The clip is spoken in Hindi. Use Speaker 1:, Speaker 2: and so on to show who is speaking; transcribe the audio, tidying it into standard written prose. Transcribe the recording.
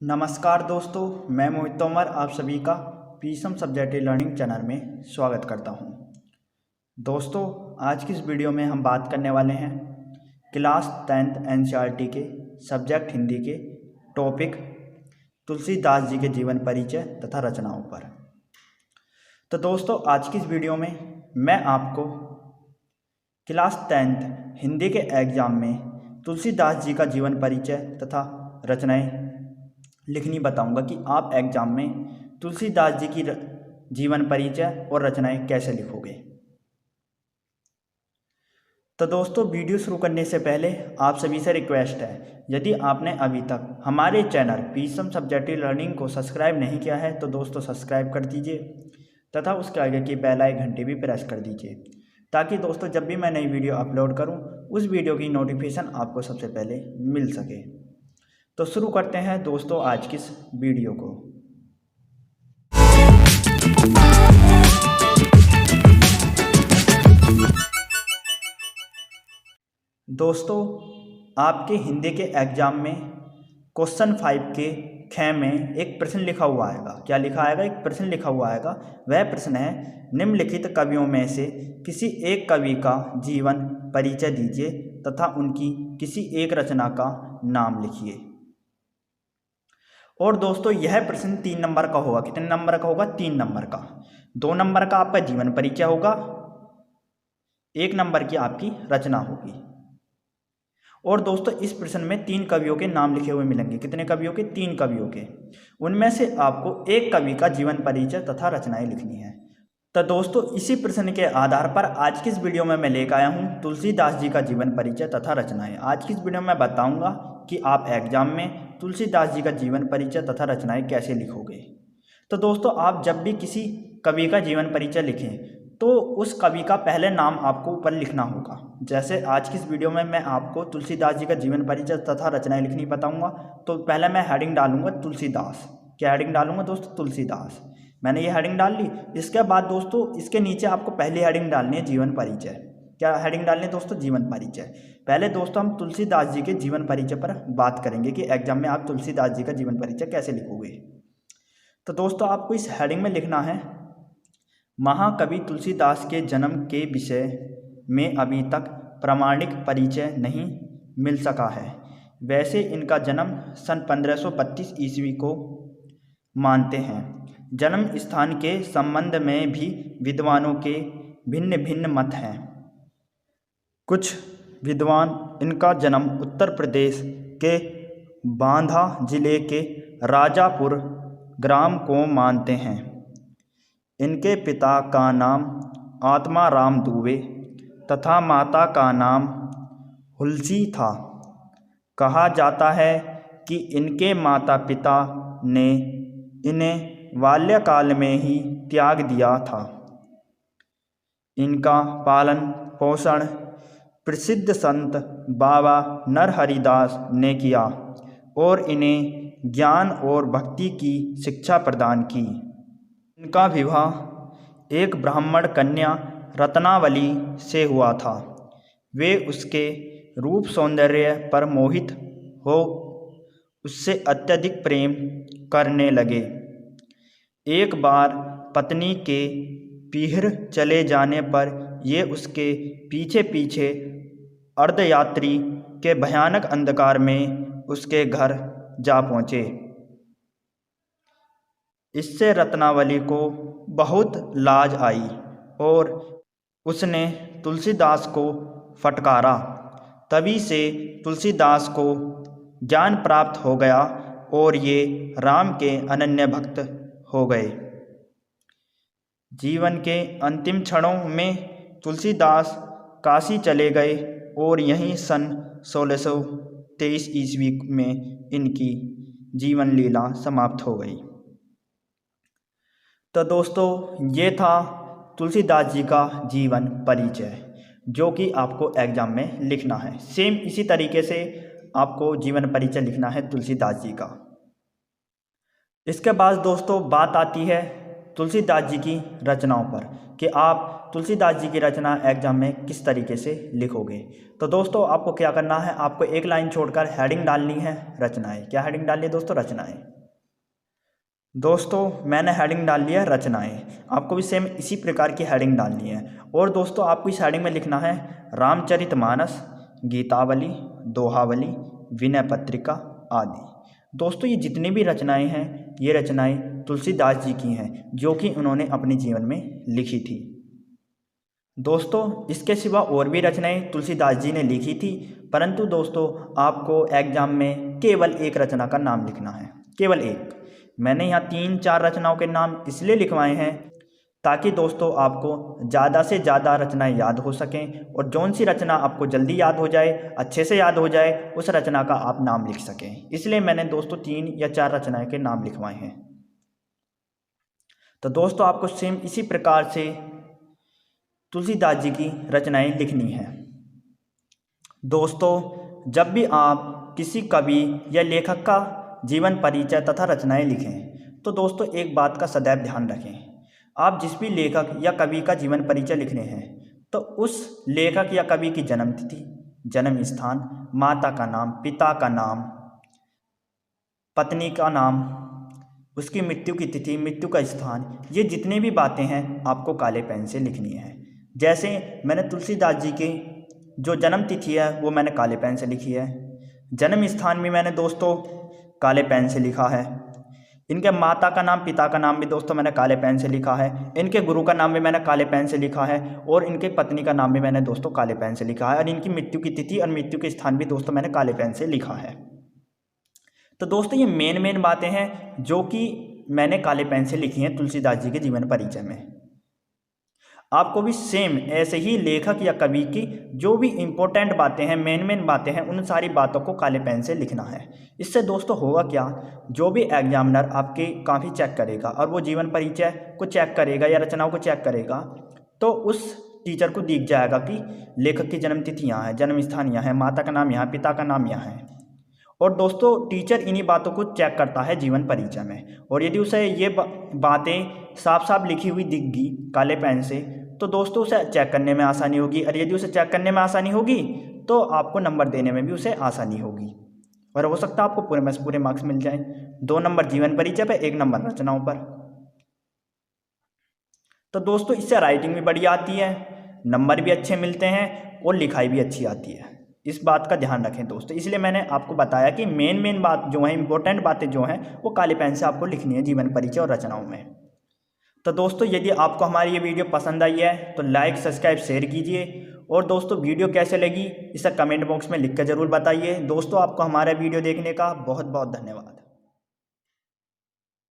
Speaker 1: नमस्कार दोस्तों, मैं मोहित तोमर आप सभी का पीसम सब्जेक्टिव लर्निंग चैनल में स्वागत करता हूं। दोस्तों, आज की इस वीडियो में हम बात करने वाले हैं क्लास 10th एनसीईआरटी के सब्जेक्ट हिंदी के टॉपिक तुलसीदास जी के जीवन परिचय तथा रचनाओं पर। तो दोस्तों, आज की इस वीडियो में मैं आपको क्लास 10th हिंदी के एग्ज़ाम में तुलसीदास जी का जीवन परिचय तथा रचनाएं लिखनी बताऊंगा कि आप एग्जाम में तुलसीदास जी की जीवन परिचय और रचनाएं कैसे लिखोगे। तो दोस्तों, वीडियो शुरू करने से पहले आप सभी से रिक्वेस्ट है, यदि आपने अभी तक हमारे चैनल पीसम सब्जेक्टिव लर्निंग को सब्सक्राइब नहीं किया है तो दोस्तों सब्सक्राइब कर दीजिए तथा उसके आगे की बेल आइकन घंटी भी प्रेस कर दीजिए, ताकि दोस्तों जब भी मैं नई वीडियो अपलोड करूं उस वीडियो की नोटिफिकेशन आपको सबसे पहले मिल सके। तो शुरू करते हैं दोस्तों आज की इस वीडियो को। दोस्तों, आपके हिंदी के एग्जाम में क्वेश्चन 5 के ख में एक प्रश्न लिखा हुआ आएगा। क्या लिखा आएगा? एक प्रश्न लिखा हुआ आएगा। वह प्रश्न है, निम्नलिखित कवियों में से किसी एक कवि का जीवन परिचय दीजिए तथा उनकी किसी एक रचना का नाम लिखिए। और दोस्तों, यह प्रश्न 3 नंबर का होगा। कितने नंबर का होगा? 3 नंबर का। 2 नंबर का आपका जीवन परिचय होगा, 1 नंबर की आपकी रचना होगी। और दोस्तों, इस प्रश्न में 3 कवियों के नाम लिखे हुए मिलेंगे। कितने कवियों के? 3 कवियों के। उनमें से आपको एक कवि का जीवन परिचय तथा रचनाएं लिखनी है। तो दोस्तों, इसी प्रश्न के आधार पर आज की इस वीडियो में मैं लेकर आया हूँ तुलसीदास जी का जीवन परिचय तथा रचनाएं। आज की इस वीडियो में बताऊंगा कि आप एग्जाम में तुलसीदास जी का जीवन परिचय तथा रचनाएं कैसे लिखोगे। तो दोस्तों, आप जब भी किसी कवि का जीवन परिचय लिखें तो उस कवि का पहले नाम आपको ऊपर लिखना होगा। जैसे आज की इस वीडियो में मैं आपको तुलसीदास जी का जीवन परिचय तथा रचनाएं लिखनी बताऊंगा, तो पहले मैं हेडिंग डालूंगा तुलसीदास। क्या हेडिंग डालूंगा दोस्तों? तुलसीदास। मैंने ये हेडिंग डाल ली। इसके बाद दोस्तों, इसके नीचे आपको पहली हेडिंग डालनी है जीवन परिचय। क्या हेडिंग डालनी है दोस्तों? जीवन परिचय। पहले दोस्तों हम तुलसीदास जी के जीवन परिचय पर बात करेंगे कि एग्जाम में आप तुलसीदास जी का जीवन परिचय कैसे लिखोगे। तो दोस्तों, आपको इस हेडिंग में लिखना है, महाकवि तुलसीदास के जन्म के विषय में अभी तक प्रामाणिक परिचय नहीं मिल सका है। वैसे इनका जन्म सन 1532 ईस्वी को मानते हैं। जन्म स्थान के संबंध में भी विद्वानों के भिन्न भिन्न मत हैं। कुछ विद्वान इनका जन्म उत्तर प्रदेश के बांदा जिले के राजापुर ग्राम को मानते हैं। इनके पिता का नाम आत्माराम दुबे तथा माता का नाम हुलसी था। कहा जाता है कि इनके माता पिता ने इन्हें बाल्यकाल में ही त्याग दिया था। इनका पालन पोषण प्रसिद्ध संत बाबा नरहरिदास ने किया और इन्हें ज्ञान और भक्ति की शिक्षा प्रदान की। इनका विवाह एक ब्राह्मण कन्या रत्नावली से हुआ था। वे उसके रूप सौंदर्य पर मोहित हो उससे अत्यधिक प्रेम करने लगे। एक बार पत्नी के पीहर चले जाने पर ये उसके पीछे पीछे अर्धयात्री के भयानक अंधकार में उसके घर जा पहुँचे। इससे रत्नावली को बहुत लाज आई और उसने तुलसीदास को फटकारा। तभी से तुलसीदास को ज्ञान प्राप्त हो गया और ये राम के अनन्य भक्त हो गए। जीवन के अंतिम क्षणों में तुलसीदास काशी चले गए और यहीं सन 1623 ईस्वी में इनकी जीवन लीला समाप्त हो गई। तो दोस्तों, ये था तुलसीदास जी का जीवन परिचय जो कि आपको एग्जाम में लिखना है। सेम इसी तरीके से आपको जीवन परिचय लिखना है तुलसीदास जी का। इसके बाद दोस्तों बात आती है तुलसीदास जी की रचनाओं पर कि आप तुलसीदास जी की रचना एग्जाम में किस तरीके से लिखोगे। तो दोस्तों आपको क्या करना है, आपको एक लाइन छोड़कर हेडिंग डालनी है रचनाएं। क्या हेडिंग डालनी है दोस्तों? रचनाएं। दोस्तों मैंने हेडिंग डाल लिया रचनाएं, आपको भी सेम इसी प्रकार की हेडिंग डालनी है। और दोस्तों आपको इस हेडिंग में लिखना है रामचरितमानस, गीतावली, दोहावली, विनय पत्रिका आदि। दोस्तों ये जितनी भी रचनाएं हैं ये रचनाएं तुलसीदास जी की हैं जो कि उन्होंने अपने जीवन में लिखी थी। दोस्तों इसके सिवा और भी रचनाएं तुलसीदास जी ने लिखी थी, परंतु दोस्तों आपको एग्जाम में केवल एक रचना का नाम लिखना है, केवल एक। मैंने यहाँ 3-4 रचनाओं के नाम इसलिए लिखवाए हैं ताकि दोस्तों आपको ज़्यादा से ज़्यादा रचनाएं याद हो सकें, और जौन सी रचना आपको जल्दी याद हो जाए, अच्छे से याद हो जाए, उस रचना का आप नाम लिख सकें। इसलिए मैंने दोस्तों 3 या 4 रचनाएं के नाम लिखवाए हैं। तो दोस्तों आपको सेम इसी प्रकार से तुलसीदास जी की रचनाएं लिखनी है। दोस्तों जब भी आप किसी कवि या लेखक का जीवन परिचय तथा रचनाएं लिखें तो दोस्तों एक बात का सदैव ध्यान रखें, आप जिस भी लेखक या कवि का जीवन परिचय लिख रहे हैं तो उस लेखक या कवि की जन्मतिथि, जन्म स्थान, माता का नाम, पिता का नाम, पत्नी का नाम, उसकी मृत्यु की तिथि, मृत्यु का स्थान, ये जितने भी बातें हैं आपको काले पेन से लिखनी है। जैसे मैंने तुलसीदास जी की जो जन्म तिथि है वो मैंने काले पेन से लिखी है, जन्म स्थान भी मैंने दोस्तों काले पेन से लिखा है, इनके माता का नाम, पिता का नाम भी दोस्तों मैंने काले पेन से लिखा है, इनके गुरु का नाम भी मैंने काले पेन से लिखा है, और इनके पत्नी का नाम भी मैंने दोस्तों काले पेन से लिखा है, और इनकी मृत्यु की तिथि और मृत्यु के स्थान भी दोस्तों मैंने काले पेन से लिखा है। तो दोस्तों ये मेन बातें हैं जो कि मैंने काले पेन से लिखी हैं तुलसीदास जी के जीवन परिचय में। आपको भी सेम ऐसे ही लेखक या कवि की जो भी इम्पोर्टेंट बातें हैं, मेन बातें हैं, उन सारी बातों को काले पेन से लिखना है। इससे दोस्तों होगा क्या, जो भी एग्जामिनर आपकी काफ़ी चेक करेगा और वो जीवन परिचय को चेक करेगा या रचनाओं को चेक करेगा तो उस टीचर को दिख जाएगा कि लेखक की जन्मतिथि यहाँ है, जन्म स्थान यहाँ है, माता का नाम यहाँ, पिता का नाम यहाँ है। और दोस्तों टीचर इन्हीं बातों को चेक करता है जीवन परिचय में, और यदि उसे ये बातें साफ साफ लिखी हुई दिख गई काले पेन से तो दोस्तों उसे चेक करने में आसानी होगी, और यदि उसे चेक करने में आसानी होगी तो आपको नंबर देने में भी उसे आसानी होगी, और हो सकता है आपको पूरे में से पूरे मार्क्स मिल जाएं। 2 नंबर जीवन परिचय पर, 1 नंबर रचनाओं पर। तो दोस्तों इससे राइटिंग भी बढ़िया आती है, नंबर भी अच्छे मिलते हैं और लिखाई भी अच्छी आती है। इस बात का ध्यान रखें दोस्तों, इसलिए मैंने आपको बताया कि मेन बात जो है, इंपॉर्टेंट बातें जो हैं वो काले पेन से आपको लिखनी है जीवन परिचय और रचनाओं में। तो दोस्तों यदि आपको हमारी ये वीडियो पसंद आई है तो लाइक, सब्सक्राइब, शेयर कीजिए, और दोस्तों वीडियो कैसे लगी इसे कमेंट बॉक्स में लिख कर ज़रूर बताइए। दोस्तों आपको हमारा वीडियो देखने का बहुत बहुत धन्यवाद।